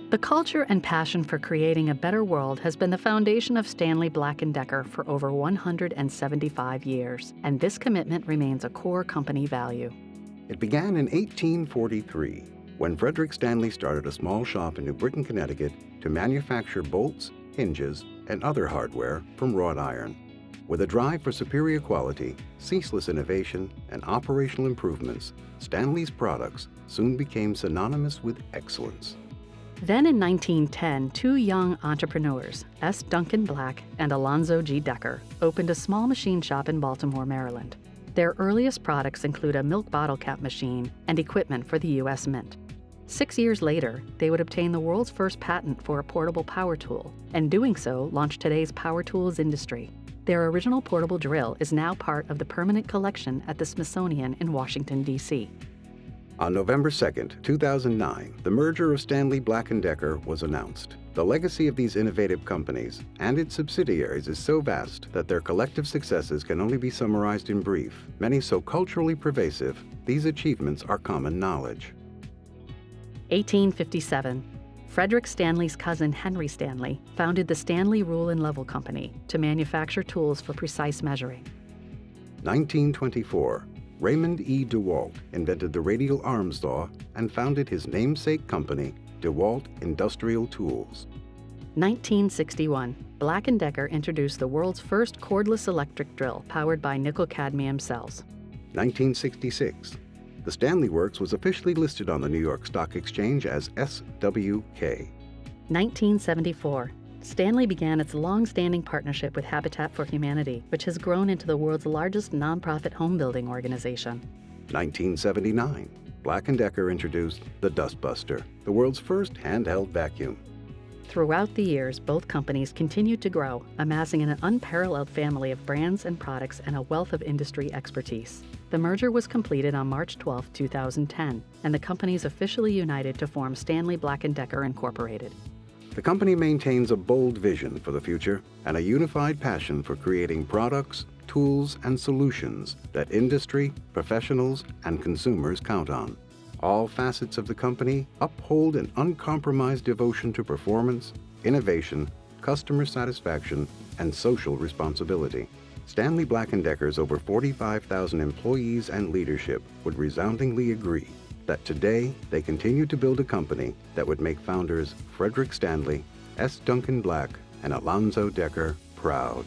The culture and passion for creating a better world has been the foundation of Stanley Black & Decker for over 175 years, and this commitment remains a core company value. It began in 1843, when Frederick Stanley started a small shop in New Britain, Connecticut, to manufacture bolts, hinges, and other hardware from wrought iron. With a drive for superior quality, ceaseless innovation, and operational improvements, Stanley's products soon became synonymous with excellence. Then in 1910, two young entrepreneurs, S. Duncan Black and Alonzo G. Decker, opened a small machine shop in Baltimore, Maryland. Their earliest products include a milk bottle cap machine and equipment for the U.S. Mint. 6 years later, they would obtain the world's first patent for a portable power tool, and doing so launched today's power tools industry. Their original portable drill is now part of the permanent collection at the Smithsonian in Washington, D.C. On November 2, 2009, the merger of Stanley Black & Decker was announced. The legacy of these innovative companies and its subsidiaries is so vast that their collective successes can only be summarized in brief. Many so culturally pervasive, these achievements are common knowledge. 1857. Frederick Stanley's cousin Henry Stanley founded the Stanley Rule and Level Company to manufacture tools for precise measuring. 1924. Raymond E. DeWalt invented the radial arm saw and founded his namesake company, DeWalt Industrial Tools. 1961. Black & Decker introduced the world's first cordless electric drill powered by nickel-cadmium cells. 1966. The Stanley Works was officially listed on the New York Stock Exchange as SWK. 1974. Stanley began its long-standing partnership with Habitat for Humanity, which has grown into the world's largest nonprofit home-building organization. 1979. Black & Decker introduced the Dustbuster, the world's first handheld vacuum. Throughout the years, both companies continued to grow, amassing an unparalleled family of brands and products and a wealth of industry expertise. The merger was completed on March 12, 2010, and the companies officially united to form Stanley Black & Decker Incorporated. The company maintains a bold vision for the future and a unified passion for creating products, tools, and solutions that industry, professionals, and consumers count on. All facets of the company uphold an uncompromised devotion to performance, innovation, customer satisfaction, and social responsibility. Stanley Black & Decker's over 45,000 employees and leadership would resoundingly agree that today they continue to build a company that would make founders Frederick Stanley, S. Duncan Black, and Alonzo Decker proud.